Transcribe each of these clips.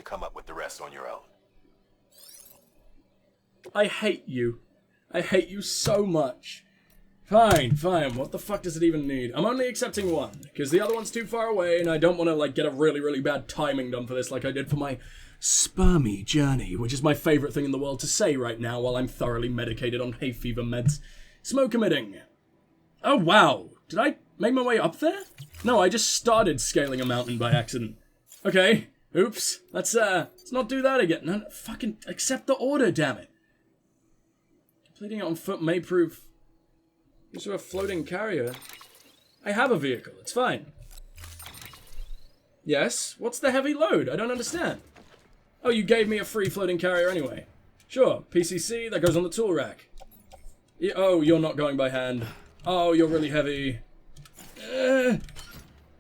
come up with the rest on your own. I hate you. I hate you so much. Fine, fine. What the fuck does it even need? I'm only accepting one, because the other one's too far away, and I don't want to, like, get a really, really bad timing done for this like I did for my spermy journey, which is my favourite thing in the world to say right now while I'm thoroughly medicated on hay fever meds. Smoke emitting. Oh, wow. Did I make my way up there? No, I just started scaling a mountain by accident. Okay. Oops. Let's not do that again. No, fucking accept the order, damn it. Completing it on foot may prove... Use of a floating carrier. I have a vehicle. It's fine. Yes? What's the heavy load? I don't understand. Oh, you gave me a free floating carrier anyway. Sure. PCC, that goes on the tool rack. Oh, you're not going by hand. Oh, you're really heavy.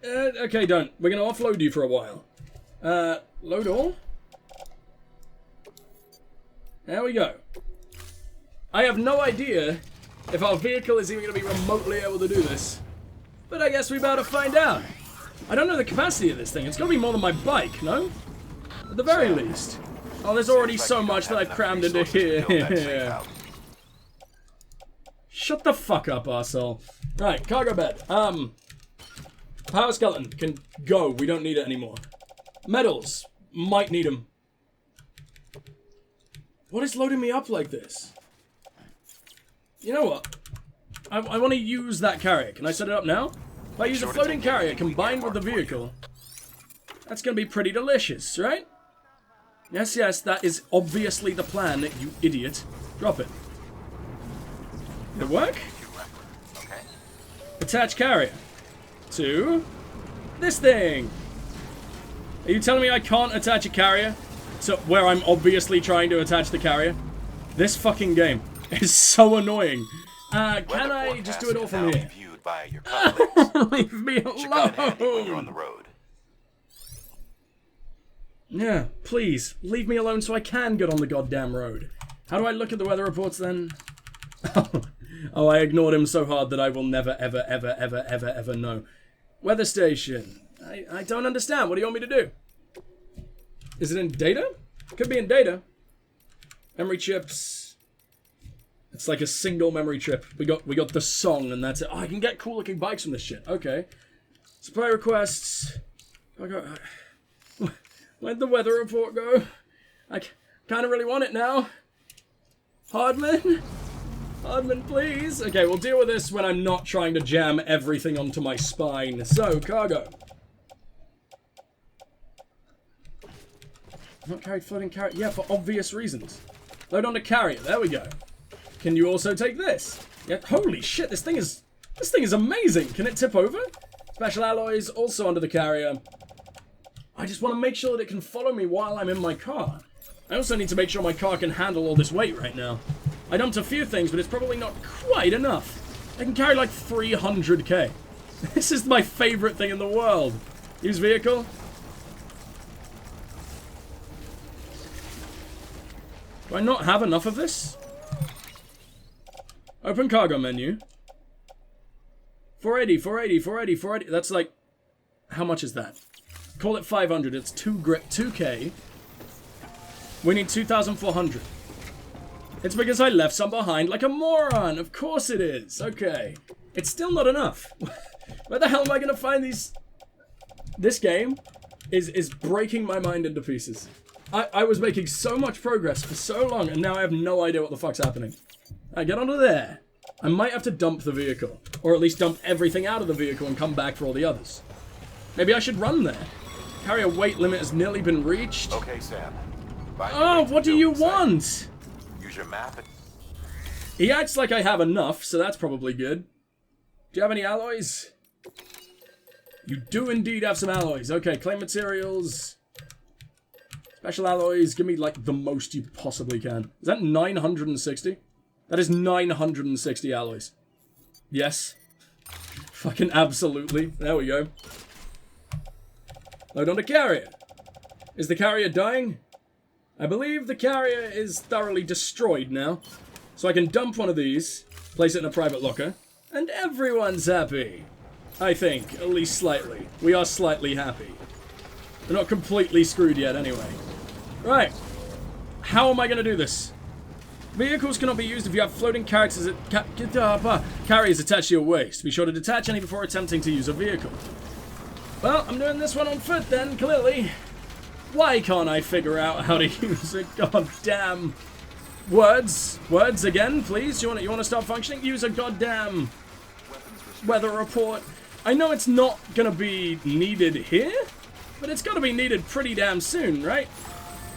Okay, don't. We're gonna offload you for a while. Load all? There we go. I have no idea if our vehicle is even going to be remotely able to do this. But I guess we better find out. I don't know the capacity of this thing. It's got to be more than my bike, no? At the very least. Oh, there's already so much that I've crammed into here. Shut the fuck up, arsehole. Right, cargo bed. Power skeleton can go. We don't need it anymore. Metals. Might need them. What is loading me up like this? You know what? I want to use that carrier. Can I set it up now? If I use a floating carrier combined with the vehicle, that's going to be pretty delicious, right? Yes, yes, that is obviously the plan, you idiot. Drop it. Did it work? Okay. Attach carrier to this thing. Are you telling me I can't attach a carrier to where I'm obviously trying to attach the carrier? This fucking game is so annoying. Can I just do it all from here? Leave me alone. On the road. Yeah, please, leave me alone so I can get on the goddamn road. How do I look at the weather reports then? Oh, I ignored him so hard that I will never, ever, ever, ever, ever, ever know. Weather station. I don't understand. What do you want me to do? Is it in data? Could be in data. Memory chips. It's like a single memory chip. We got the song and that's it. Oh, I can get cool looking bikes from this shit. Okay. Supply requests. Where'd the weather report go? I kind of really want it now. Hardman? Hardman, please. Okay, we'll deal with this when I'm not trying to jam everything onto my spine. So, cargo. Not carried floating carrier. Yeah, for obvious reasons. Load onto carrier. There we go. Can you also take this? Yeah. Holy shit! This thing is amazing. Can it tip over? Special alloys also under the carrier. I just want to make sure that it can follow me while I'm in my car. I also need to make sure my car can handle all this weight right now. I dumped a few things, but it's probably not quite enough. I can carry like 300k. This is my favorite thing in the world. Use vehicle. Do I not have enough of this? Open cargo menu. 480, 480, 480, 480. That's like... How much is that? Call it 500. It's 2k. We need 2,400. It's because I left some behind like a moron. Of course it is. Okay. It's still not enough. Where the hell am I going to find these... This game is breaking my mind into pieces. I was making so much progress for so long, and now I have no idea what the fuck's happening. Alright, get onto there. I might have to dump the vehicle. Or at least dump everything out of the vehicle and come back for all the others. Maybe I should run there. Carrier weight limit has nearly been reached. Okay, Sam. Oh, what do you want? Use your map. He acts like I have enough, so that's probably good. Do you have any alloys? You do indeed have some alloys. Okay, claim materials. Special alloys. Give me, like, the most you possibly can. Is that 960? That is 960 alloys. Yes. Fucking absolutely. There we go. Load on the carrier. Is the carrier dying? I believe the carrier is thoroughly destroyed now. So I can dump one of these, place it in a private locker, and everyone's happy. I think, at least slightly. We are slightly happy. We're not completely screwed yet anyway. Right. How am I going to do this? Vehicles cannot be used if you have floating carriers attached to your waist. Be sure to detach any before attempting to use a vehicle. Well, I'm doing this one on foot then, clearly. Why can't I figure out how to use a goddamn... Words again, please. You want to start functioning? Use a goddamn weather report. I know it's not gonna be needed here, but it's gotta be needed pretty damn soon, right?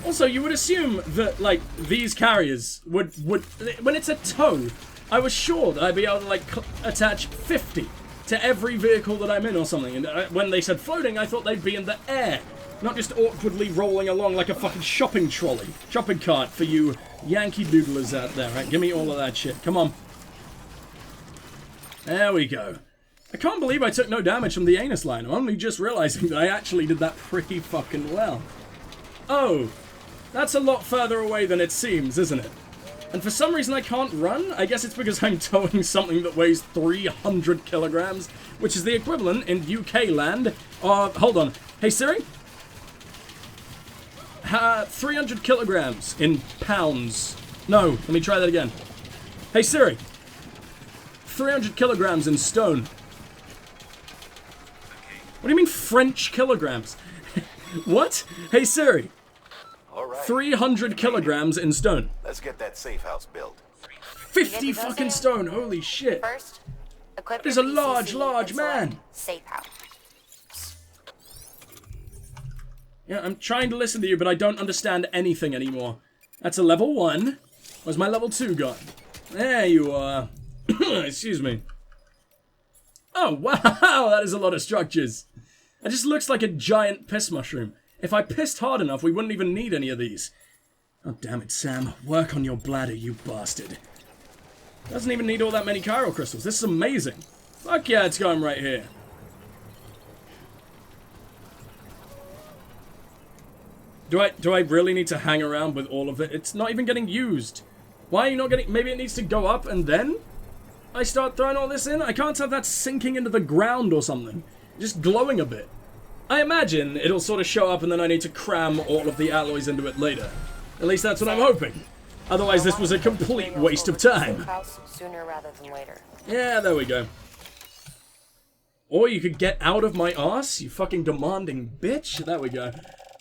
Also, you would assume that, like, these carriers would when it's a tow, I was sure that I'd be able to, like, attach 50 to every vehicle that I'm in or something. And when they said floating, I thought they'd be in the air, not just awkwardly rolling along like a fucking shopping trolley, shopping cart for you Yankee doodlers out there, right? Give me all of that shit. Come on. There we go. I can't believe I took no damage from the anus line. I'm only just realizing that I actually did that pretty fucking well. Oh, that's a lot further away than it seems, isn't it? And for some reason I can't run? I guess it's because I'm towing something that weighs 300 kilograms, which is the equivalent in UK land of... Hold on. Hey, Siri? 300 kilograms in pounds. No, let me try that again. Hey, Siri. 300 kilograms in stone. What do you mean French kilograms? What? Hey, Siri. All right. 300 kilograms in stone. Let's get that safe house built. 50 fucking stone. Holy shit. First, equip There's your a PCC large and man. select Safe house. Yeah, I'm trying to listen to you, but I don't understand anything anymore. That's a level 1. Where's my level 2 gone? There you are. Excuse me. Oh, wow, that is a lot of structures. It just looks like a giant piss mushroom. If I pissed hard enough, we wouldn't even need any of these. Oh, damn it, Sam. Work on your bladder, you bastard. Doesn't even need all that many chiral crystals. This is amazing. Fuck yeah, it's going right here. Do I really need to hang around with all of it? It's not even getting used. Why are you not getting... Maybe it needs to go up and then I start throwing all this in? I can't tell if that's sinking into the ground or something. Just glowing a bit. I imagine it'll sort of show up and then I need to cram all of the alloys into it later. At least that's what I'm hoping. Otherwise this was a complete waste of time. Sooner rather than later. Yeah, there we go. Or you could get out of my arse, you fucking demanding bitch. There we go.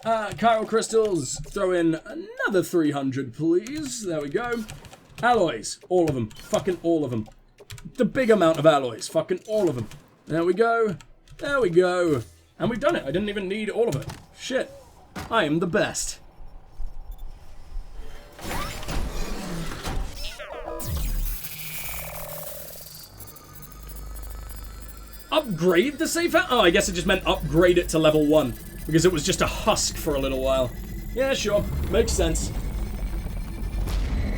Chiral crystals, throw in another 300, please. There we go. Alloys, all of them. Fucking all of them. The big amount of alloys, fucking all of them. There we go. There we go. And we've done it. I didn't even need all of it. Shit. I am the best. Upgrade the safe house? Oh, I guess it just meant upgrade it to level 1. Because it was just a husk for a little while. Yeah, sure. Makes sense.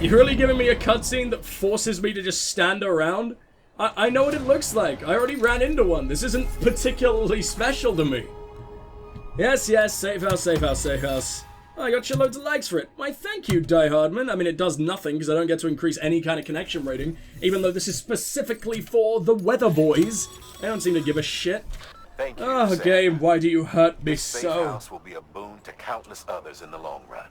You're really giving me a cutscene that forces me to just stand around? I know what it looks like. I already ran into one. This isn't particularly special to me. Yes, yes. Safe house, safe house, safe house. Oh, I got shitloads of likes for it. Why, thank you, Die Hardman. I mean, it does nothing because I don't get to increase any kind of connection rating. Even though this is specifically for the weather boys. They don't seem to give a shit. Thank you, Oh, Sam. game, why do you hurt me This safe so? house will be a boon to countless others in the long run.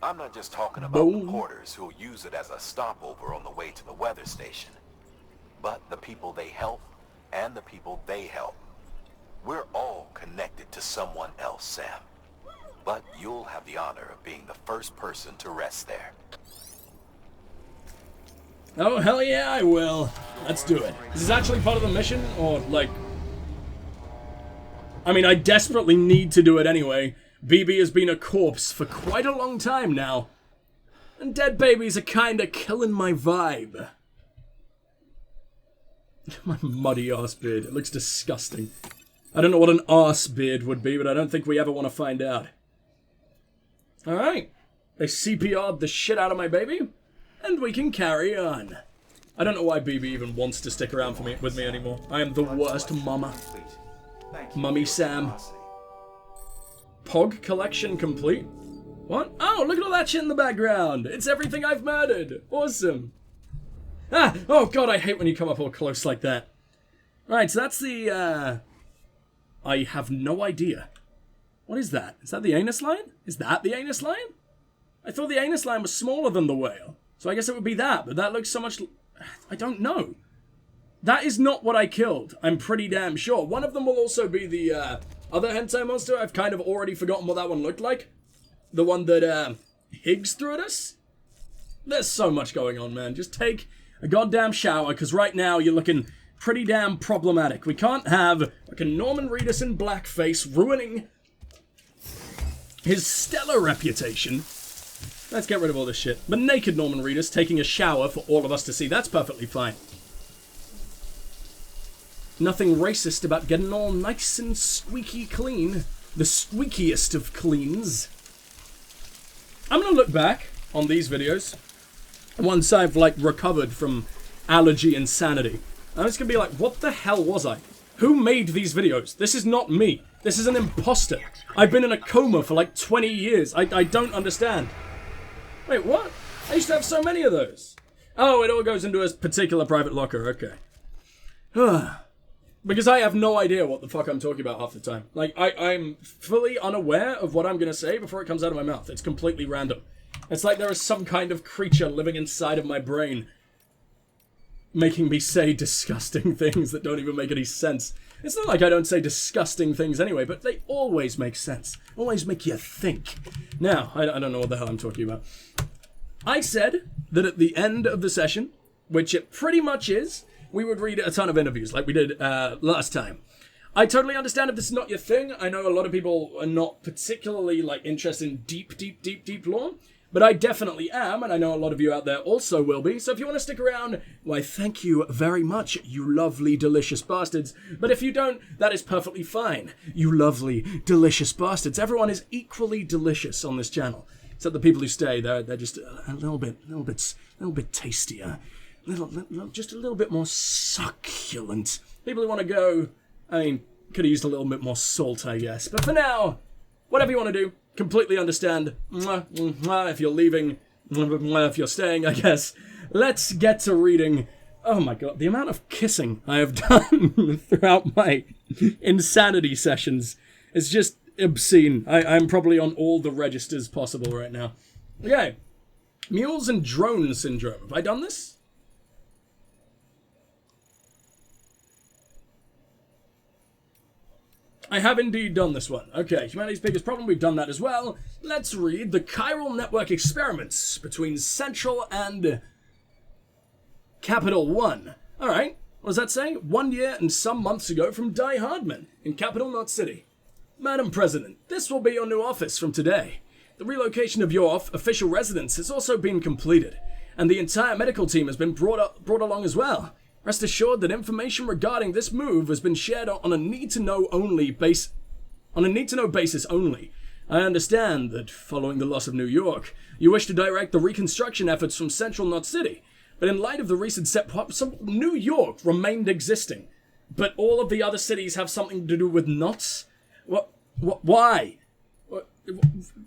I'm not just talking about Boom. the porters who'll use it as a stopover on the way to the weather station, but the people they help and the people they help. We're all connected to someone else, Sam. But you'll have the honor of being the first person to rest there. Oh, hell yeah, I will. Let's do it. Is this actually part of the mission? Or, like... I mean, I desperately need to do it anyway. BB has been a corpse for quite a long time now. And dead babies are kinda killing my vibe. My muddy arse beard. It looks disgusting. I don't know what an arse beard would be, but I don't think we ever want to find out. Alright. They CPR'd the shit out of my baby. And we can carry on. I don't know why BB even wants to stick around with me anymore. I am the worst mama. Mummy Sam. Pog collection complete? What? Oh, look at all that shit in the background. It's everything I've murdered. Awesome. Ah! Oh god, I hate when you come up all close like that. Right, so that's the, I have no idea. What is that? Is that the anus line? Is that the anus lion? I thought the anus lion was smaller than the whale. So I guess it would be that, but that looks so much... I don't know. That is not what I killed. I'm pretty damn sure. One of them will also be the other hentai monster. I've kind of already forgotten what that one looked like. The one that Higgs threw at us. There's so much going on, man. Just take a goddamn shower, because right now you're looking pretty damn problematic. We can't have like a Norman Reedus in blackface ruining his stellar reputation. Let's get rid of all this shit. But naked Norman Reedus taking a shower for all of us to see. That's perfectly fine. Nothing racist about getting all nice and squeaky clean. The squeakiest of cleans. I'm gonna look back on these videos once I've, like, recovered from allergy insanity. I'm just gonna be like, what the hell was I? Who made these videos? This is not me. This is an imposter. I've been in a coma for like 20 years. I don't understand. Wait, what? I used to have so many of those. Oh, it all goes into a particular private locker. Okay. Because I have no idea what the fuck I'm talking about half the time. Like, I'm fully unaware of what I'm gonna say before it comes out of my mouth. It's completely random. It's like there is some kind of creature living inside of my brain making me say disgusting things that don't even make any sense. It's not like I don't say disgusting things anyway, but they always make sense. Always make you think. Now, I don't know what the hell I'm talking about. I said that at the end of the session, which it pretty much is, we would read a ton of interviews like we did last time. I totally understand if this is not your thing. I know a lot of people are not particularly like interested in deep lore. But I definitely am, and I know a lot of you out there also will be. So if you want to stick around, why, thank you very much, you lovely, delicious bastards. But if you don't, that is perfectly fine, you lovely, delicious bastards. Everyone is equally delicious on this channel. Except the people who stay, they're just a little bit tastier. Just a little bit more succulent. People who want to go, I mean, could have used a little bit more salt, I guess. But for now, whatever you want to do. Completely understand. If you're leaving, if you're staying, I guess. Let's get to reading. Oh my god, the amount of kissing I have done throughout my insanity sessions is just obscene. I'm probably on all the registers possible right now. Okay. Mules and drone syndrome. Have I done this? I have indeed done this one. Okay, humanity's biggest problem, we've done that as well. Let's read the chiral network experiments between Central and Capital One. Alright, what does that say? 1 year and some months ago from Die Hardman in Capital Knot City. Madam President, this will be your new office from today. The relocation of your official residence has also been completed, and the entire medical team has been brought along as well. Rest assured that information regarding this move has been shared on a need-to-know basis only. I understand that, following the loss of New York, you wish to direct the reconstruction efforts from Central Knot City, but in light of the recent New York remained existing, but all of the other cities have something to do with knots? Why?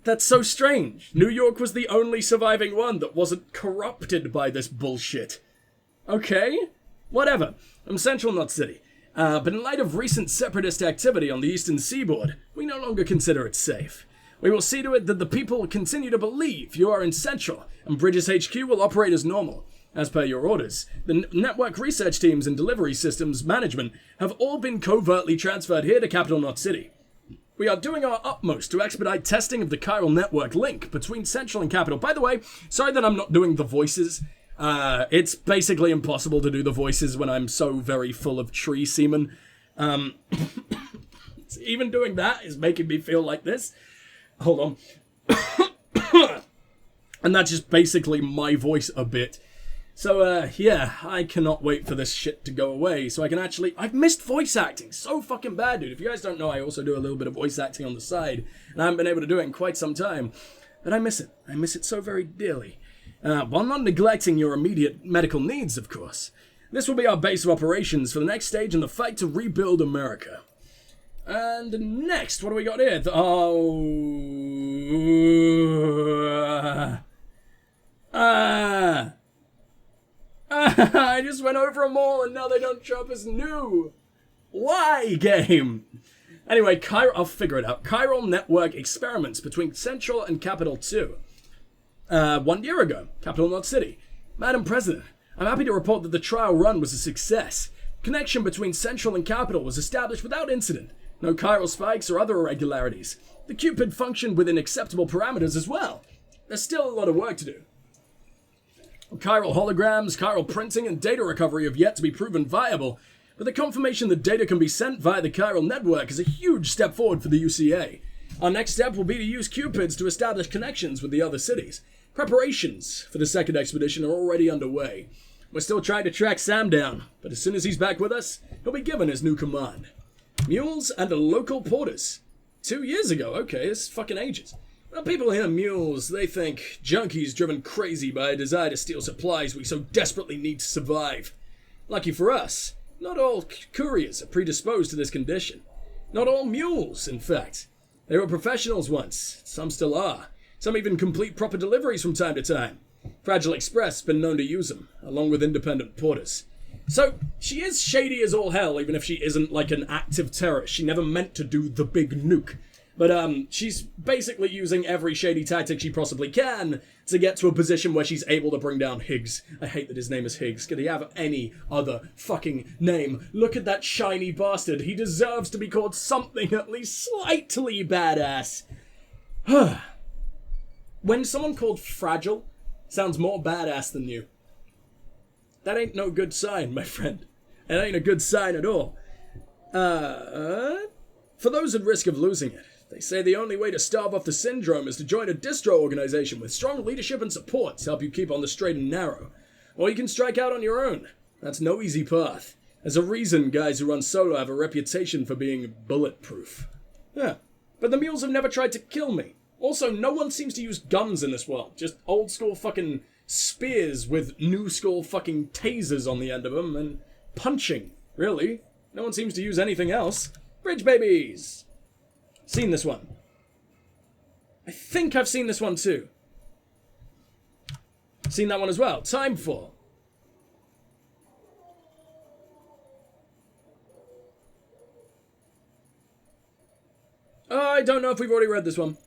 That's so strange. New York was the only surviving one that wasn't corrupted by this bullshit. Okay? Whatever. I'm Central Knot City. But in light of recent separatist activity on the eastern seaboard, we no longer consider it safe. We will see to it that the people continue to believe you are in Central, and Bridges HQ will operate as normal. As per your orders, the network research teams and delivery systems management have all been covertly transferred here to Capital Knot City. We are doing our utmost to expedite testing of the chiral network link between Central and Capital. By the way, sorry that I'm not doing the voices. It's basically impossible to do the voices when I'm so very full of tree semen. Even doing that is making me feel like this. Hold on. And that's just basically my voice a bit. So, yeah, I cannot wait for this shit to go away so I can actually... I've missed voice acting so fucking bad, dude. If you guys don't know, I also do a little bit of voice acting on the side, and I haven't been able to do it in quite some time. But I miss it. I miss it so very dearly. While not neglecting your immediate medical needs, of course. This will be our base of operations for the next stage in the fight to rebuild America. And next, what do we got here? I just went over them all and now they don't show up as new. Why, game? Anyway, I'll figure it out. Chiral network experiments between Central and Capital 2. 1 year ago, Capital Knot City. Madam President, I'm happy to report that the trial run was a success. Connection between Central and Capital was established without incident. No chiral spikes or other irregularities. The Cupid functioned within acceptable parameters as well. There's still a lot of work to do. Chiral holograms, chiral printing, and data recovery have yet to be proven viable, but the confirmation that data can be sent via the chiral network is a huge step forward for the UCA. Our next step will be to use Cupids to establish connections with the other cities. Preparations for the second expedition are already underway. We're still trying to track Sam down, but as soon as he's back with us, he'll be given his new command. Mules and local porters. 2 years ago, okay, it's fucking ages. When people hear mules, they think junkies driven crazy by a desire to steal supplies we so desperately need to survive. Lucky for us, not all couriers are predisposed to this condition. Not all mules, in fact. They were professionals once, some still are. Some even complete proper deliveries from time to time. Fragile Express has been known to use them, along with independent porters. So, she is shady as all hell, even if she isn't like an active terrorist. She never meant to do the big nuke. But she's basically using every shady tactic she possibly can to get to a position where she's able to bring down Higgs. I hate that his name is Higgs. Could he have any other fucking name? Look at that shiny bastard. He deserves to be called something at least slightly badass. When someone called Fragile sounds more badass than you, that ain't no good sign, my friend. It ain't a good sign at all. For those at risk of losing it, they say the only way to starve off the syndrome is to join a distro organization with strong leadership and support to help you keep on the straight and narrow. Or you can strike out on your own. That's no easy path. There's a reason guys who run solo have a reputation for being bulletproof. Yeah, but the mules have never tried to kill me. Also, no one seems to use guns in this world. Just old school fucking spears with new school fucking tasers on the end of them and punching, really. No one seems to use anything else. Bridge babies! Seen this one. I think I've seen this one too. Seen that one as well. Timefall. I don't know if we've already read this one.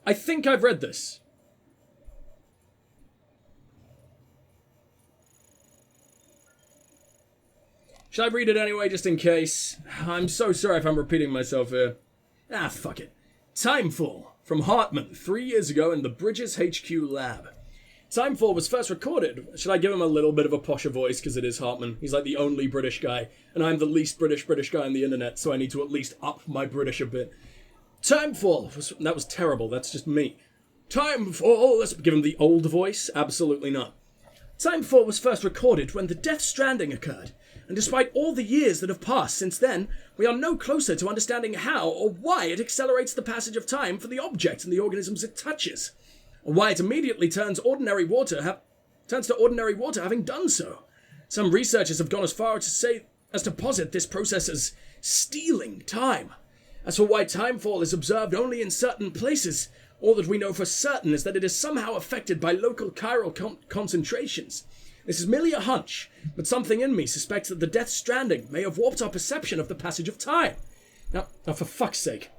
I think I've read this. Should I read it anyway, just in case? I'm so sorry if I'm repeating myself here. Fuck it. Timefall, from Hartman, 3 years ago in the Bridges HQ lab. Timefall was first recorded. Should I give him a little bit of a posher voice, because it is Hartman? He's like the only British guy, and I'm the least British guy on the internet, so I need to at least up my British a bit. Timefall, that was terrible, that's just me. Timefall, let's give him the old voice, absolutely not. Timefall was first recorded when the Death Stranding occurred. And despite all the years that have passed since then, we are no closer to understanding how or why it accelerates the passage of time for the objects and the organisms it touches, or why it immediately turns to ordinary water having done so. Some researchers have gone as far as to posit this process as stealing time. As for why timefall is observed only in certain places, all that we know for certain is that it is somehow affected by local chiral concentrations. This is merely a hunch, but something in me suspects that the Death Stranding may have warped our perception of the passage of time. Now for fuck's sake.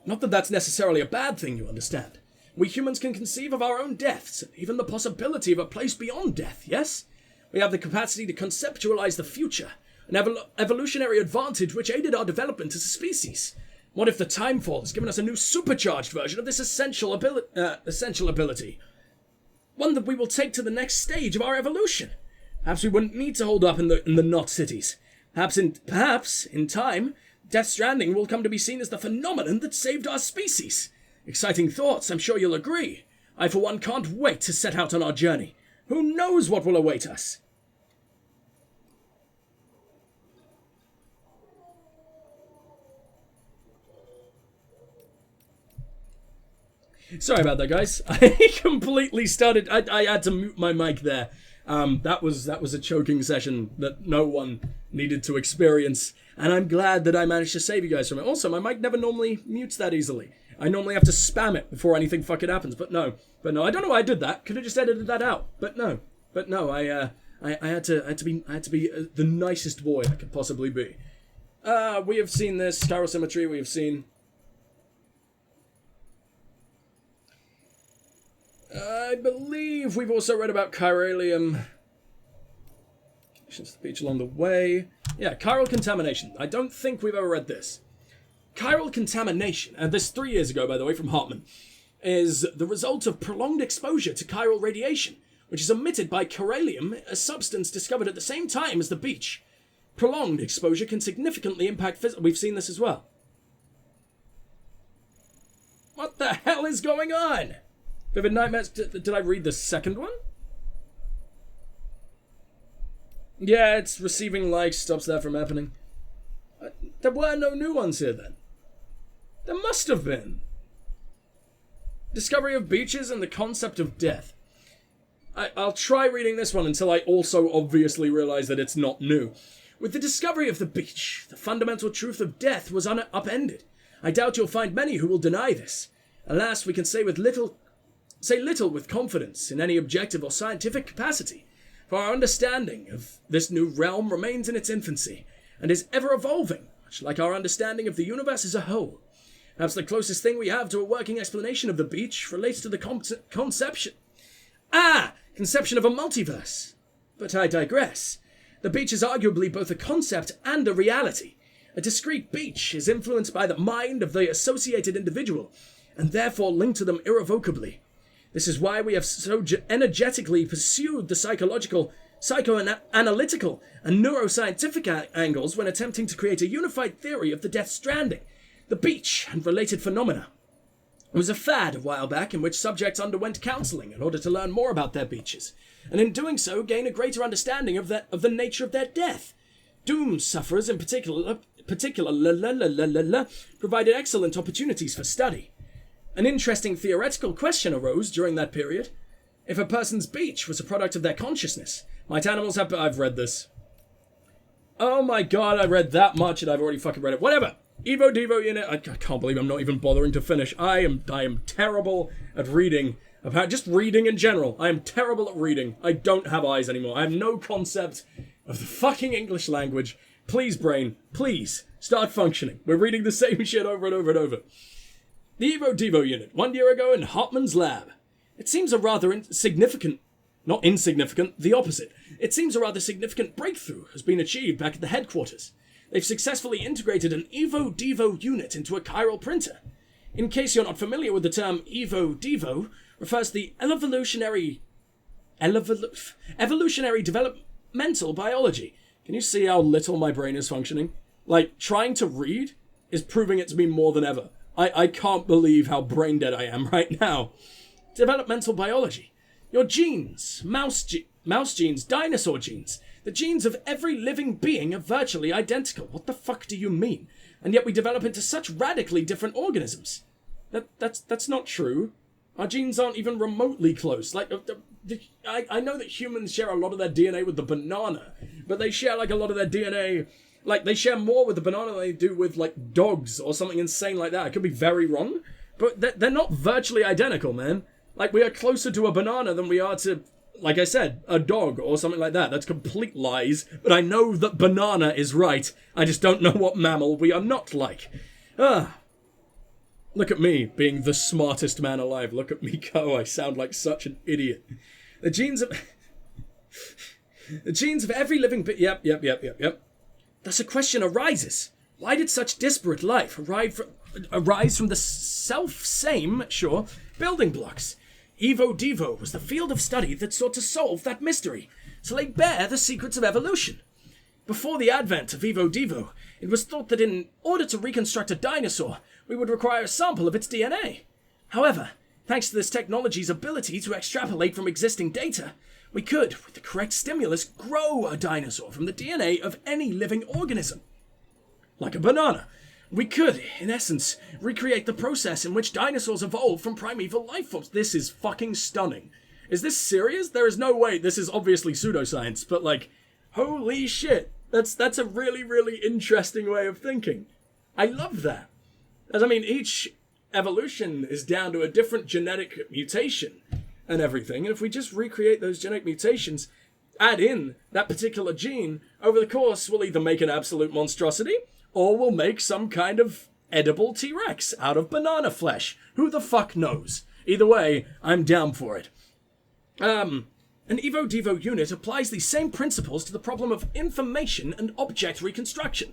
Not that that's necessarily a bad thing, you understand. We humans can conceive of our own deaths, and even the possibility of a place beyond death, yes? We have the capacity to conceptualize the future, an evolutionary advantage which aided our development as a species. What if the timefall has given us a new supercharged version of this essential ability? One that we will take to the next stage of our evolution. Perhaps we wouldn't need to hold up in the Knot cities. Perhaps, in time, Death Stranding will come to be seen as the phenomenon that saved our species. Exciting thoughts, I'm sure you'll agree. I, for one, can't wait to set out on our journey. Who knows what will await us? Sorry about that, guys. I completely started... I had to mute my mic there. That was a choking session that no one needed to experience, and I'm glad that I managed to save you guys from it. Also, my mic never normally mutes that easily. I normally have to spam it before anything fucking happens, but no. I don't know why I did that. Could have just edited that out, but no. I had to be the nicest boy I could possibly be. We have seen this chiral symmetry. We have seen. I believe we've also read about chiralium. Conditions of the beach along the way. Yeah, chiral contamination. I don't think we've ever read this. Chiral contamination, and this 3 years ago, by the way, from Hartman, is the result of prolonged exposure to chiral radiation, which is emitted by chiralium, a substance discovered at the same time as the beach. Prolonged exposure can significantly impact we've seen this as well. What the hell is going on? Vivid Nightmares. Did I read the second one? Yeah, it's receiving likes, stops that from happening. There were no new ones here then. There must have been. Discovery of beaches and the concept of death. I'll try reading this one until I also obviously realize that it's not new. With the discovery of the beach, the fundamental truth of death was upended. I doubt you'll find many who will deny this. Alas, we can say little with confidence in any objective or scientific capacity, for our understanding of this new realm remains in its infancy, and is ever evolving, much like our understanding of the universe as a whole. Perhaps the closest thing we have to a working explanation of the beach relates to the conception of a multiverse. But I digress. The beach is arguably both a concept and a reality. A discrete beach is influenced by the mind of the associated individual, and therefore linked to them irrevocably. This is why we have so energetically pursued the psychological, psychoanalytical, and neuroscientific angles when attempting to create a unified theory of the Death Stranding, the beach, and related phenomena. It was a fad a while back in which subjects underwent counselling in order to learn more about their beaches, and in doing so gain a greater understanding of the nature of their death. Doom sufferers in particular provided excellent opportunities for study. An interesting theoretical question arose during that period. If a person's beach was a product of their consciousness, might animals have... I've read this. Oh my god, I read that much and I've already fucking read it. Whatever. Evo Devo unit. I can't believe I'm not even bothering to finish. I am terrible at reading. Just reading in general. I am terrible at reading. I don't have eyes anymore. I have no concept of the fucking English language. Please, brain. Please. Start functioning. We're reading the same shit over and over and over. The Evo Devo unit, 1 year ago in Hartman's lab. It seems a rather significant, not insignificant, the opposite. It seems a rather significant breakthrough has been achieved back at the headquarters. They've successfully integrated an Evo Devo unit into a chiral printer. In case you're not familiar with the term Evo Devo, refers to the evolutionary developmental biology. Can you see how little my brain is functioning? Like, trying to read is proving it to me more than ever. I can't believe how brain dead I am right now. Developmental biology. Your genes, mouse genes, dinosaur genes. The genes of every living being are virtually identical. What the fuck do you mean? And yet we develop into such radically different organisms. That's not true. Our genes aren't even remotely close. Like, I know that humans share a lot of their DNA with the banana, but they share like a lot of their DNA... Like, they share more with the banana than they do with, like, dogs or something insane like that. I could be very wrong, but they're not virtually identical, man. Like, we are closer to a banana than we are to, like I said, a dog or something like that. That's complete lies, but I know that banana is right. I just don't know what mammal we are not like. Look at me, being the smartest man alive. Look at me go. I sound like such an idiot. The genes of every living... Yep. Thus a question arises. Why did such disparate life arise from the self-same, building blocks? Evo Devo was the field of study that sought to solve that mystery, to lay bare the secrets of evolution. Before the advent of Evo Devo, it was thought that in order to reconstruct a dinosaur, we would require a sample of its DNA. However, thanks to this technology's ability to extrapolate from existing data, we could, with the correct stimulus, grow a dinosaur from the DNA of any living organism. Like a banana. We could, in essence, recreate the process in which dinosaurs evolved from primeval life forms. This is fucking stunning. Is this serious? There is no way. This is obviously pseudoscience, but like, holy shit. That's a really, really interesting way of thinking. I love that. As I mean, each evolution is down to a different genetic mutation and everything. And if we just recreate those genetic mutations, add in that particular gene, over the course, we'll either make an absolute monstrosity, or we'll make some kind of edible T-Rex out of banana flesh. Who the fuck knows? Either way, I'm down for it. An Evo-Devo unit applies these same principles to the problem of information and object reconstruction.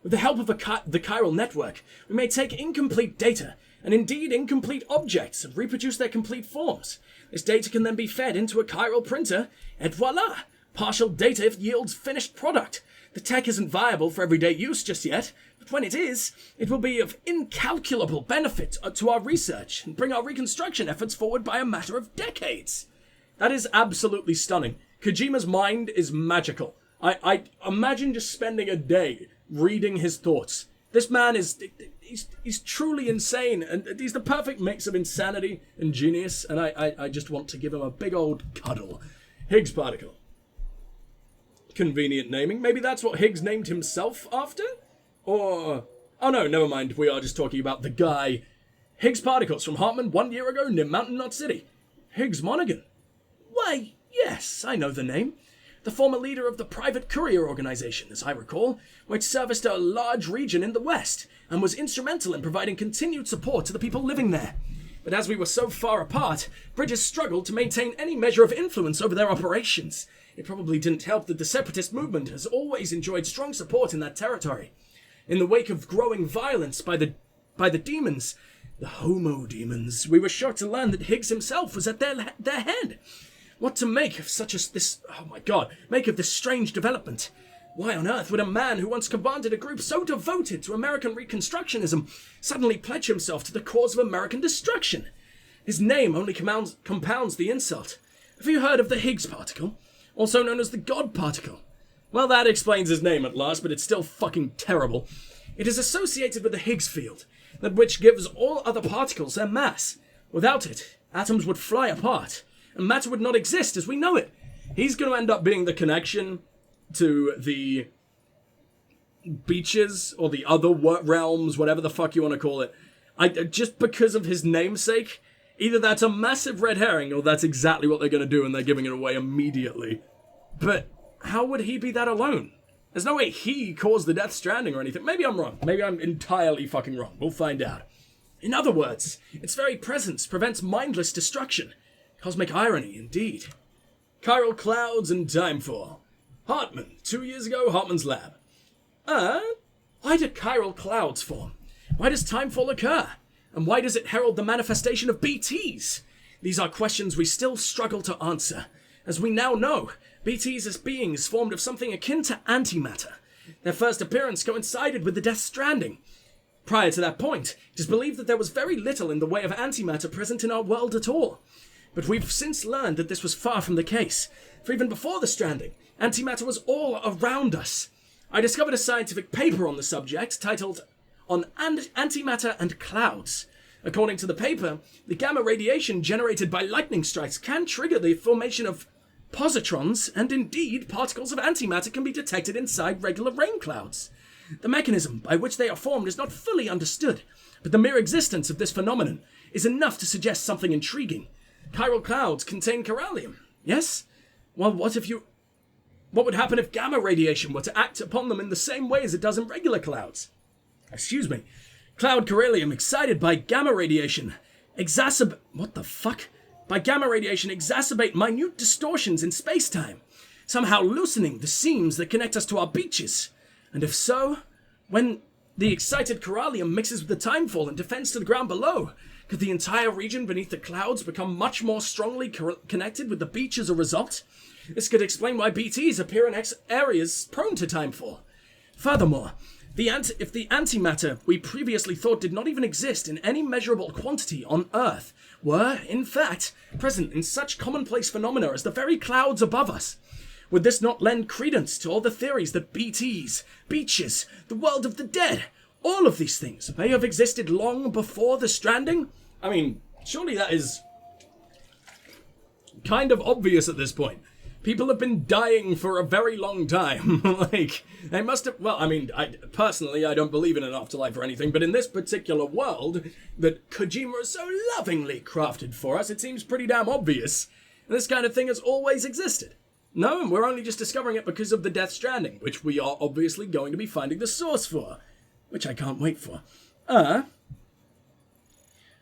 With the help of the chiral network, we may take incomplete data, and indeed incomplete objects, and reproduce their complete forms. This data can then be fed into a chiral printer, and voila! Partial data yields finished product. The tech isn't viable for everyday use just yet, but when it is, it will be of incalculable benefit to our research, and bring our reconstruction efforts forward by a matter of decades. That is absolutely stunning. Kojima's mind is magical. I imagine just spending a day reading his thoughts. This man is... He's truly insane, and he's the perfect mix of insanity and genius, and I just want to give him a big old cuddle. Higgs particle. Convenient naming. Maybe that's what Higgs named himself after? Or... Oh no, never mind. We are just talking about the guy. Higgs particles from Hartman 1 year ago near Mountain Knot City. Higgs Monaghan. Why, yes, I know the name. The former leader of the private courier organization, as I recall, which serviced a large region in the West, and was instrumental in providing continued support to the people living there. But as we were so far apart, Bridges struggled to maintain any measure of influence over their operations. It probably didn't help that the separatist movement has always enjoyed strong support in that territory. In the wake of growing violence by the demons, the homo demons, we were shocked to learn that Higgs himself was at their head. What to make of make of this strange development? Why on earth would a man who once commanded a group so devoted to American Reconstructionism suddenly pledge himself to the cause of American destruction? His name only compounds the insult. Have you heard of the Higgs particle? Also known as the God particle? Well, that explains his name at last, but it's still fucking terrible. It is associated with the Higgs field, that which gives all other particles their mass. Without it, atoms would fly apart, and matter would not exist as we know it. He's going to end up being the connection to the beaches, or the other realms, whatever the fuck you want to call it. Just because of his namesake, either that's a massive red herring, or that's exactly what they're going to do, and they're giving it away immediately. But how would he be that alone? There's no way he caused the Death Stranding or anything. Maybe I'm wrong. Maybe I'm entirely fucking wrong. We'll find out. In other words, its very presence prevents mindless destruction. Cosmic irony, indeed. Chiral clouds and timefall. Hartman. 2 years ago, Hartman's lab. Why do chiral clouds form? Why does timefall occur? And why does it herald the manifestation of BTs? These are questions we still struggle to answer. As we now know, BTs as beings formed of something akin to antimatter. Their first appearance coincided with the Death Stranding. Prior to that point, it is believed that there was very little in the way of antimatter present in our world at all. But we've since learned that this was far from the case, for even before the Stranding, antimatter was all around us. I discovered a scientific paper on the subject titled On Antimatter and Clouds. According to the paper, the gamma radiation generated by lightning strikes can trigger the formation of positrons, and indeed particles of antimatter can be detected inside regular rain clouds. The mechanism by which they are formed is not fully understood, but the mere existence of this phenomenon is enough to suggest something intriguing. Chiral clouds contain chiralium, yes? Well, what would happen if gamma radiation were to act upon them in the same way as it does in regular clouds? Excuse me. Cloud chiralium excited by gamma radiation by gamma radiation exacerbate minute distortions in space-time, somehow loosening the seams that connect us to our beaches. And if so, when the excited chiralium mixes with the timefall and descends to the ground below, could the entire region beneath the clouds become much more strongly connected with the beach as a result? This could explain why BTs appear in areas prone to timefall. Furthermore, if the antimatter we previously thought did not even exist in any measurable quantity on Earth were, in fact, present in such commonplace phenomena as the very clouds above us, would this not lend credence to all the theories that BTs, beaches, the world of the dead, all of these things may have existed long before the Stranding? I mean, surely that is kind of obvious at this point. People have been dying for a very long time. Like, they must have... Well, I mean, personally, I don't believe in an afterlife or anything, but in this particular world that Kojima has so lovingly crafted for us, it seems pretty damn obvious. This kind of thing has always existed. No, and we're only just discovering it because of the Death Stranding, which we are obviously going to be finding the source for. Which I can't wait for.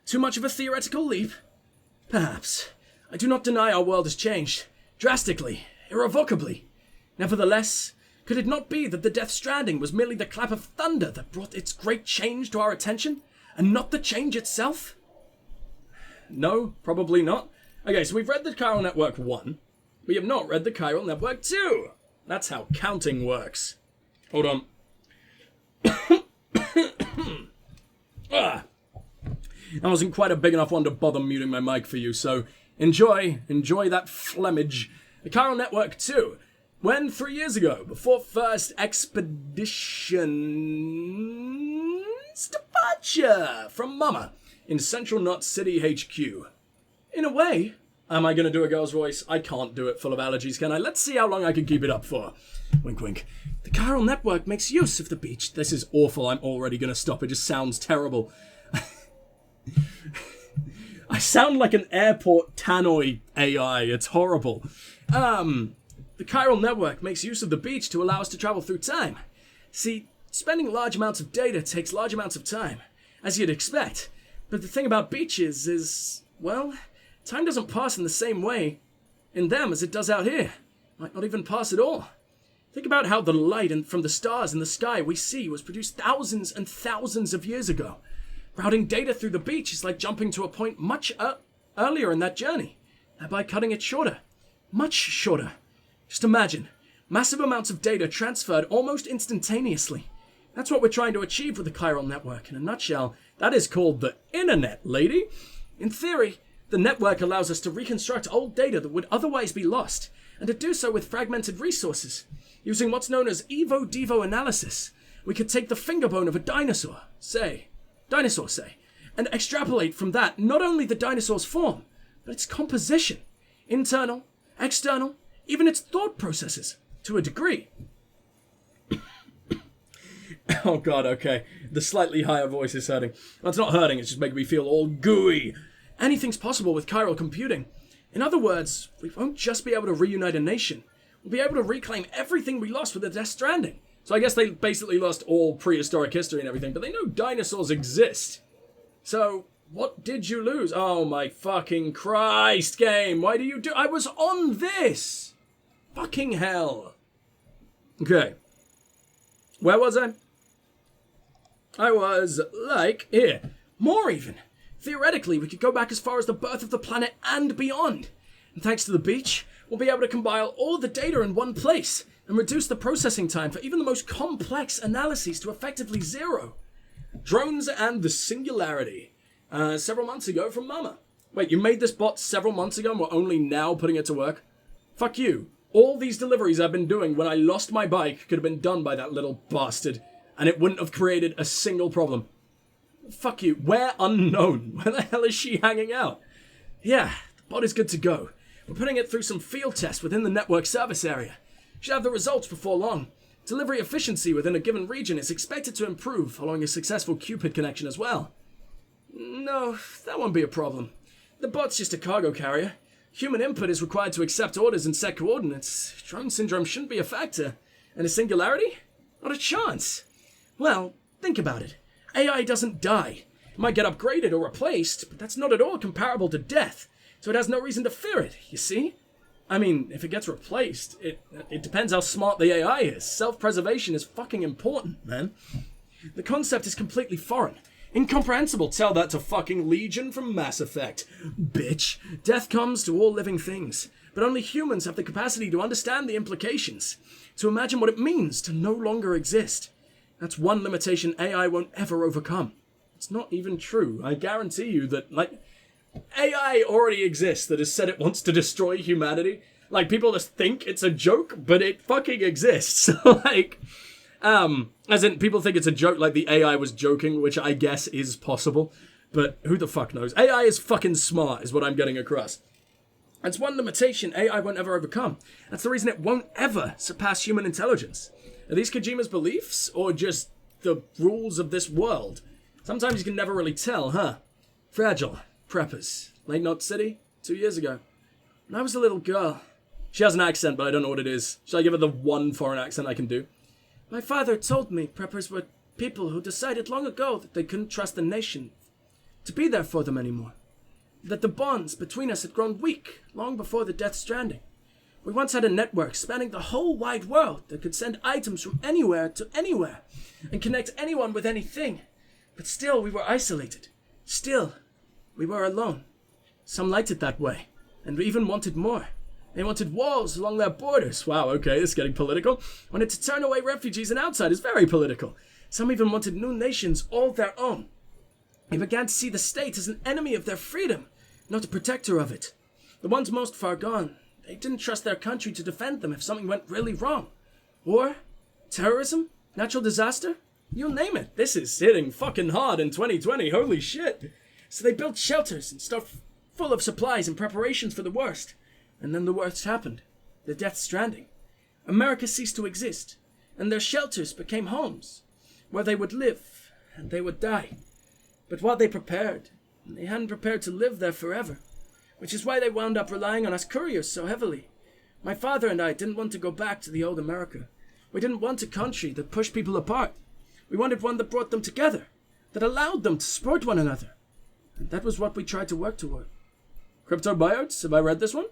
Too much of a theoretical leap? Perhaps. I do not deny our world has changed. Drastically. Irrevocably. Nevertheless, could it not be that the Death Stranding was merely the clap of thunder that brought its great change to our attention, and not the change itself? No, probably not. Okay, so we've read the Chiral Network 1. We have not read the Chiral Network 2. That's how counting works. Hold on. That wasn't quite a big enough one to bother muting my mic for you, so enjoy that phlegmage. The Chiral Network 2. When 3 years ago, before first expedition's departure from Mama in Central Knot City HQ. In a way, am I going to do a girl's voice? I can't do it full of allergies, can I? Let's see how long I can keep it up for. Wink, wink. The Chiral Network makes use of the beach. This is awful. I'm already going to stop. It just sounds terrible. I sound like an airport tannoy AI. It's horrible. The Chiral Network makes use of the beach to allow us to travel through time. See, spending large amounts of data takes large amounts of time, as you'd expect. But the thing about beaches is, well, time doesn't pass in the same way in them as it does out here. Might not even pass at all. Think about how the light from the stars in the sky we see was produced thousands and thousands of years ago. Routing data through the beach is like jumping to a point much earlier in that journey, thereby cutting it shorter. Much shorter. Just imagine, massive amounts of data transferred almost instantaneously. That's what we're trying to achieve with the Chiral Network. In a nutshell, that is called the Internet, lady. In theory, the network allows us to reconstruct old data that would otherwise be lost, and to do so with fragmented resources. Using what's known as Evo-Devo analysis, we could take the finger bone of a dinosaur, say, and extrapolate from that not only the dinosaur's form, but its composition, internal, external, even its thought processes, to a degree. Oh god, okay. The slightly higher voice is hurting. Well, it's not hurting, it's just making me feel all gooey. Anything's possible with chiral computing. In other words, we won't just be able to reunite a nation. We'll be able to reclaim everything we lost with the Death Stranding. So I guess they basically lost all prehistoric history and everything, but they know dinosaurs exist. So, what did you lose? Oh my fucking Christ, game. Why do you do... I was on this! Fucking hell. Okay. Where was I? I was, like, here. More even. Theoretically, we could go back as far as the birth of the planet and beyond. And thanks to the beach, we'll be able to compile all the data in one place and reduce the processing time for even the most complex analyses to effectively zero. Drones and the Singularity. Several months ago from Mama. Wait, you made this bot several months ago and we're only now putting it to work? Fuck you. All these deliveries I've been doing when I lost my bike could have been done by that little bastard, and it wouldn't have created a single problem. Fuck you. Where unknown? Where the hell is she hanging out? Yeah, the bot is good to go. We're putting it through some field tests within the network service area. Should have the results before long. Delivery efficiency within a given region is expected to improve following a successful Cupid connection as well. No, that won't be a problem. The bot's just a cargo carrier. Human input is required to accept orders and set coordinates. Drone syndrome shouldn't be a factor. And a singularity? Not a chance. Well, think about it. AI doesn't die. It might get upgraded or replaced, but that's not at all comparable to death. So it has no reason to fear it, you see? I mean, if it gets replaced, it depends how smart the AI is. Self-preservation is fucking important, man. The concept is completely foreign. Incomprehensible. Tell that to fucking Legion from Mass Effect. Bitch. Death comes to all living things, but only humans have the capacity to understand the implications, to imagine what it means to no longer exist. That's one limitation AI won't ever overcome. It's not even true. I guarantee you that, like, AI already exists that has said it wants to destroy humanity. Like, people just think it's a joke, but it fucking exists. Like, as in, people think it's a joke, like the AI was joking, which I guess is possible, but who the fuck knows? AI is fucking smart, is what I'm getting across. That's one limitation AI won't ever overcome. That's the reason it won't ever surpass human intelligence. Are these Kojima's beliefs, or just the rules of this world? Sometimes you can never really tell, huh? Fragile. Preppers. Late Knot City. 2 years ago. When I was a little girl. She has an accent, but I don't know what it is. Shall I give her the one foreign accent I can do? My father told me preppers were people who decided long ago that they couldn't trust the nation to be there for them anymore. That the bonds between us had grown weak long before the Death Stranding. We once had a network spanning the whole wide world that could send items from anywhere to anywhere and connect anyone with anything. But still, we were isolated. Still, we were alone. Some liked it that way, and we even wanted more. They wanted walls along their borders. Wow, okay, this is getting political. Wanted to turn away refugees and outsiders. Very political. Some even wanted new nations all their own. They began to see the state as an enemy of their freedom, not a protector of it. The ones most far gone, they didn't trust their country to defend them if something went really wrong. War? Terrorism? Natural disaster? You name it. This is hitting fucking hard in 2020. Holy shit. So they built shelters and stuff full of supplies and preparations for the worst. And then the worst happened. The Death Stranding. America ceased to exist, and their shelters became homes, where they would live, and they would die. But while they prepared, they hadn't prepared to live there forever, which is why they wound up relying on us couriers so heavily. My father and I didn't want to go back to the old America. We didn't want a country that pushed people apart. We wanted one that brought them together, that allowed them to support one another. And that was what we tried to work toward. Cryptobiotes, have I read this one?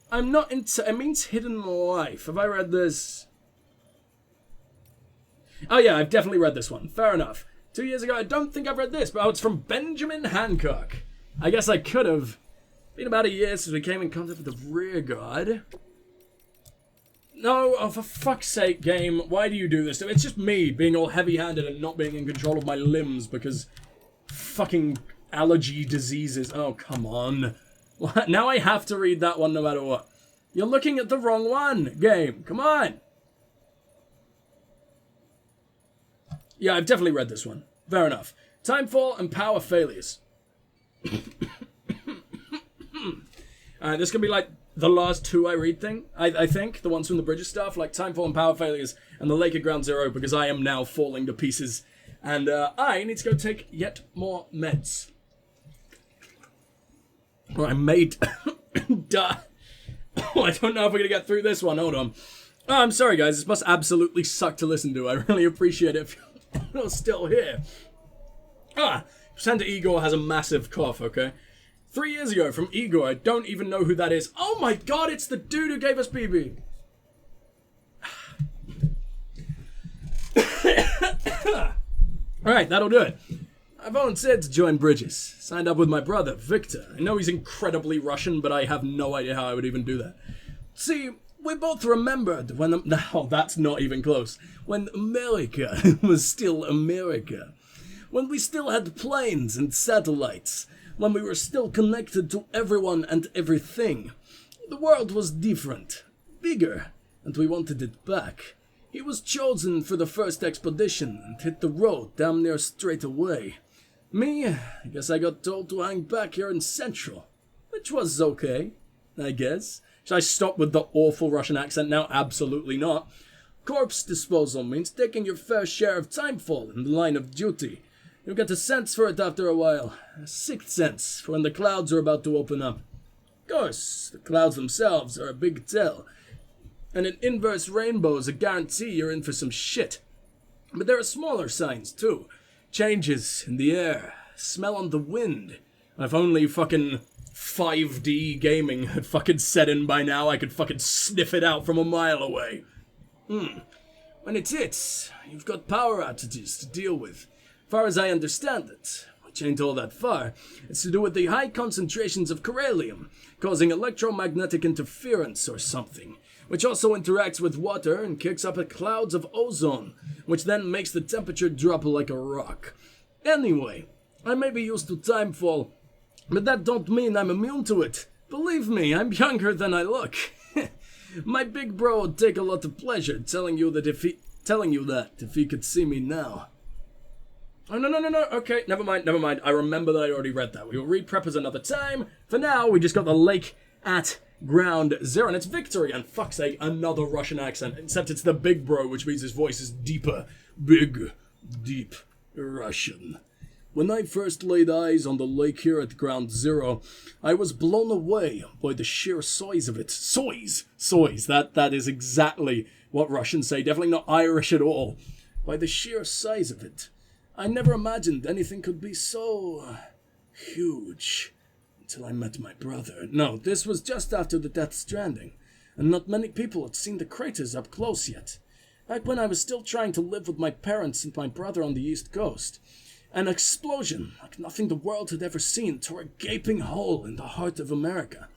I'm not into... It means Hidden Life. Have I read this? Oh yeah, I've definitely read this one. Fair enough. 2 years ago, I don't think I've read this, but it's from Benjamin Hancock. I guess I could have. Been about a year since we came in contact with the rear guard. No, oh, for fuck's sake, game. Why do you do this? It's just me being all heavy-handed and not being in control of my limbs because fucking allergy diseases. Oh, come on. Now I have to read that one no matter what. You're looking at the wrong one, game. Come on. Yeah, I've definitely read this one. Fair enough. Timefall and Power Failures. This can be like the last two I read thing, I think. The ones from the Bridges stuff, like Timefall and Power Failures, and the Lake at Ground Zero, because I am now falling to pieces. And I need to go take yet more meds. Or I may die. Oh, I don't know if we're going to get through this one. Hold on. Oh, I'm sorry, guys. This must absolutely suck to listen to. I really appreciate it if you're still here. Santa Igor has a massive cough, okay? 3 years ago from Igor. I don't even know who that is. Oh my god, it's the dude who gave us BB. Alright, that'll do it. I volunteered to join Bridges. Signed up with my brother, Victor. I know he's incredibly Russian, but I have no idea how I would even do that. See, we both remembered when... No, that's not even close. When America was still America. When we still had planes and satellites. When we were still connected to everyone and everything. The world was different. Bigger. And we wanted it back. He was chosen for the first expedition and hit the road damn near straight away. Me, I guess I got told to hang back here in Central. Which was okay, I guess. Should I stop with the awful Russian accent now? Absolutely not. Corpse disposal means taking your fair share of timefall in the line of duty. You'll get a sense for it after a while. A sixth sense for when the clouds are about to open up. Of course, the clouds themselves are a big tell. And an inverse rainbow is a guarantee you're in for some shit. But there are smaller signs, too. Changes in the air. Smell on the wind. If only fucking 5D gaming had fucking set in by now, I could fucking sniff it out from a mile away. When it hits, you've got power outages to deal with. Far as I understand it, which ain't all that far, it's to do with the high concentrations of chiralium, causing electromagnetic interference or something, which also interacts with water and kicks up clouds of ozone, which then makes the temperature drop like a rock. Anyway, I may be used to timefall, but that don't mean I'm immune to it. Believe me, I'm younger than I look. My big bro would take a lot of pleasure telling you that if he could see me now. Oh, no. Okay, never mind. I remember that I already read that. We will read preppers another time. For now, we just got the lake at ground zero, and it's victory. And fuck's sake, another Russian accent. Except it's the big bro, which means his voice is deeper. Big, deep Russian. When I first laid eyes on the lake here at ground zero, I was blown away by the sheer size of it. Sois. That is exactly what Russians say. Definitely not Irish at all. By the sheer size of it. I never imagined anything could be so huge until I met my brother. No, this was just after the Death Stranding, and not many people had seen the craters up close yet. Back when I was still trying to live with my parents and my brother on the East Coast, an explosion like nothing the world had ever seen tore a gaping hole in the heart of America.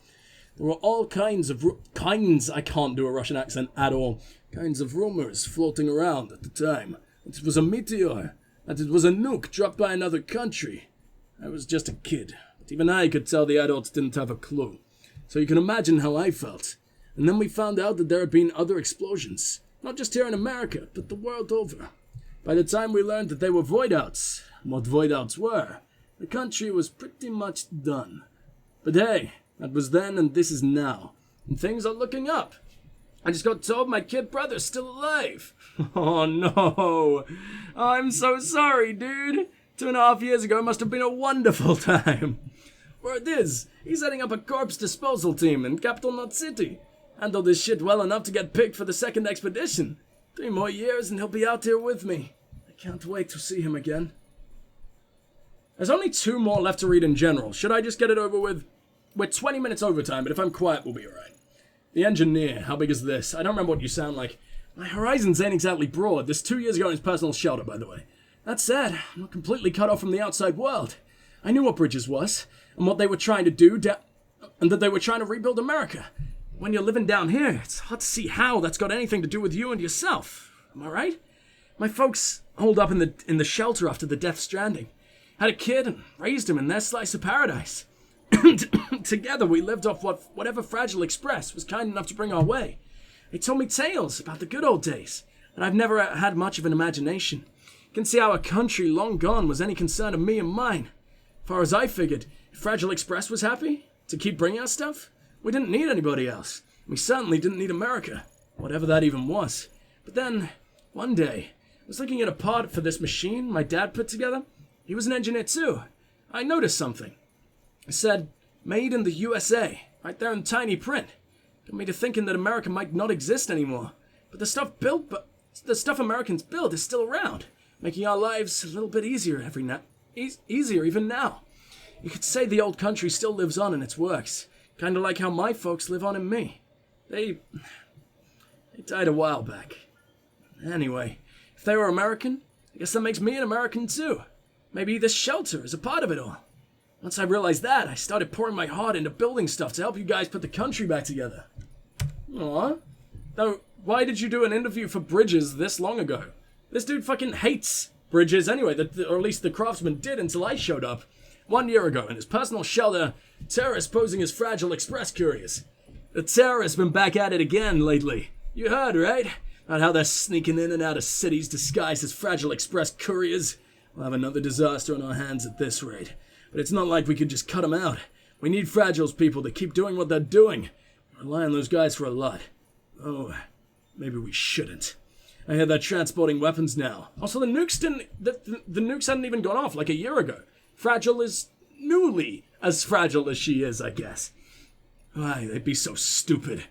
There were all kinds, I can't do a Russian accent at all, kinds of rumors floating around at the time. It was a meteor, that it was a nuke dropped by another country. I was just a kid, but even I could tell the adults didn't have a clue. So you can imagine how I felt. And then we found out that there had been other explosions, not just here in America, but the world over. By the time we learned that they were voidouts, and what voidouts were, the country was pretty much done. But hey, that was then and this is now, and things are looking up. I just got told my kid brother's still alive. Oh no, I'm so sorry, dude. 2.5 years ago must have been a wonderful time. Word is, he's setting up a corpse disposal team in Capital Knot City. Handled his shit well enough to get picked for the second expedition. 3 more years and he'll be out here with me. I can't wait to see him again. There's only 2 more left to read in general. Should I just get it over with? We're 20 minutes overtime, but if I'm quiet, we'll be alright. The engineer, how big is this? I don't remember what you sound like. My horizons ain't exactly broad. This 2 years ago in his personal shelter, by the way. That said, I'm not completely cut off from the outside world. I knew what Bridges was, and what they were trying to do, and that they were trying to rebuild America. When you're living down here, it's hard to see how that's got anything to do with you and yourself. Am I right? My folks holed up in the shelter after the Death Stranding. Had a kid and raised him in their slice of paradise. Together we lived off whatever Fragile Express was kind enough to bring our way. They told me tales about the good old days, and I've never had much of an imagination. You can see how a country long gone was any concern of me and mine. As far as I figured, if Fragile Express was happy to keep bringing us stuff, we didn't need anybody else. We certainly didn't need America, whatever that even was. But then, one day, I was looking at a part for this machine my dad put together. He was an engineer too. I noticed something. It said, made in the USA, right there in tiny print. Got me to thinking that America might not exist anymore. But the stuff Americans build is still around, making our lives a little bit easier easier even now. You could say the old country still lives on in its works, kind of like how my folks live on in me. They died a while back. Anyway, if they were American, I guess that makes me an American too. Maybe this shelter is a part of it all. Once I realized that, I started pouring my heart into building stuff to help you guys put the country back together. Aw. Though, why did you do an interview for Bridges this long ago? This dude fucking hates Bridges anyway, or at least the craftsman did until I showed up. 1 year ago, in his personal shelter, terrorists posing as Fragile Express couriers. The terrorists been back at it again lately. You heard, right? About how they're sneaking in and out of cities disguised as Fragile Express couriers. We'll have another disaster on our hands at this rate. But it's not like we could just cut them out. We need Fragile's people to keep doing what they're doing. We rely on those guys for a lot. Oh, maybe we shouldn't. I hear they're transporting weapons now. Also, the nukes the nukes hadn't even gone off like a year ago. Fragile is newly as fragile as she is, I guess. Why, they'd be so stupid.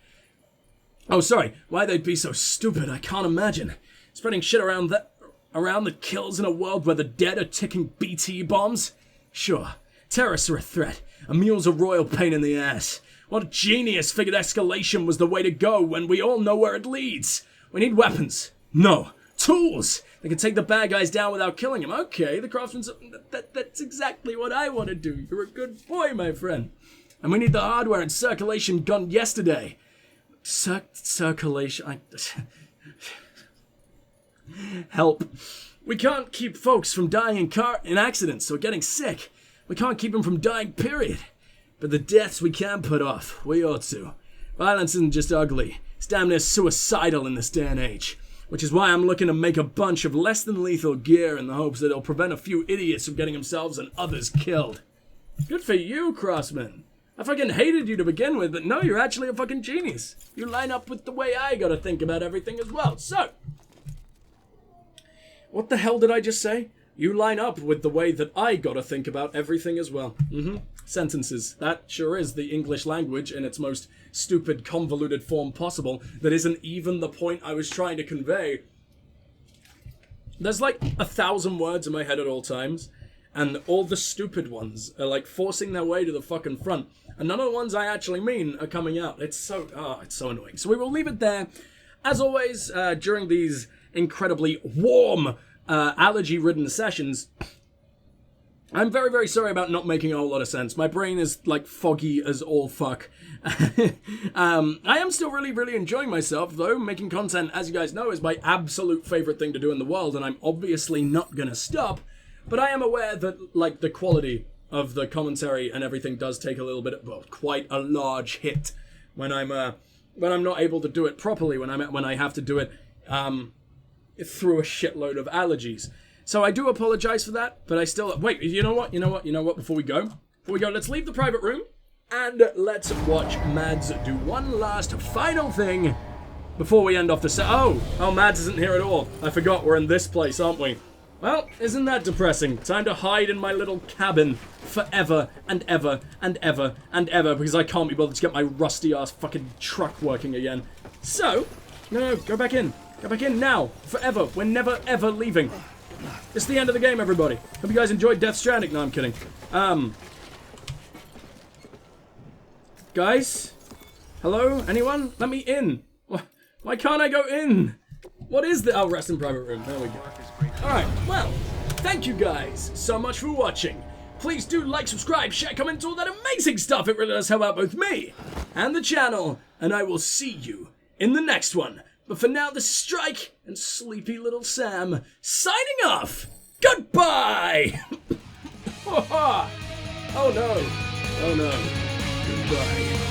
Oh, sorry. Why they'd be so stupid, I can't imagine. Spreading shit around that kills in a world where the dead are ticking BT bombs? Sure, terrorists are a threat. A mule's a royal pain in the ass. What genius figured escalation was the way to go when we all know where it leads? We need weapons. No, tools! They can take the bad guys down without killing them. Okay, the craftsman's... That's exactly what I want to do. You're a good boy, my friend. And we need the hardware and circulation gone yesterday. Circulation... Help. We can't keep folks from dying in accidents or getting sick. We can't keep them from dying, period. But the deaths we can put off, we ought to. Violence isn't just ugly. It's damn near suicidal in this day and age. which is why I'm looking to make a bunch of less than lethal gear in the hopes that it'll prevent a few idiots from getting themselves and others killed. Good for you, Crossman. I fucking hated you to begin with, but no, you're actually a fucking genius. You line up with the way I gotta think about everything as well. So, what the hell did I just say? You line up with the way that I gotta think about everything as well. Sentences. That sure is the English language in its most stupid, convoluted form possible. That isn't even the point I was trying to convey. There's like 1,000 words in my head at all times, and all the stupid ones are like forcing their way to the fucking front, and none of the ones I actually mean are coming out. It's so annoying. So we will leave it there. As always, during these incredibly warm, allergy-ridden sessions, I'm very, very sorry about not making a whole lot of sense. My brain is, like, foggy as all fuck. I am still really, really enjoying myself, though. Making content, as you guys know, is my absolute favorite thing to do in the world, and I'm obviously not gonna stop. But I am aware that, like, the quality of the commentary and everything does take a little bit, well, quite a large hit when I'm not able to do it properly, when I have to do it, through a shitload of allergies. So I do apologize for that, but I still... Wait, you know what? Before we go, let's leave the private room, and let's watch Mads do one last final thing before we end off the set. Oh, Mads isn't here at all. I forgot we're in this place, aren't we? Well, isn't that depressing? Time to hide in my little cabin forever and ever and ever and ever, because I can't be bothered to get my rusty-ass fucking truck working again. So, no, go back in. Go back in now, forever. We're never, ever leaving. It's the end of the game, everybody. Hope you guys enjoyed Death Stranding. No, I'm kidding. Guys? Hello? Anyone? Let me in. Why can't I go in? What is the... Oh, rest in private room. There we go. Alright, well, thank you guys so much for watching. Please do like, subscribe, share, comment, all that amazing stuff. It really does help out both me and the channel. And I will see you in the next one. But for now, this is Strike and sleepy little Sam signing off. Goodbye! Oh no. Oh no. Goodbye.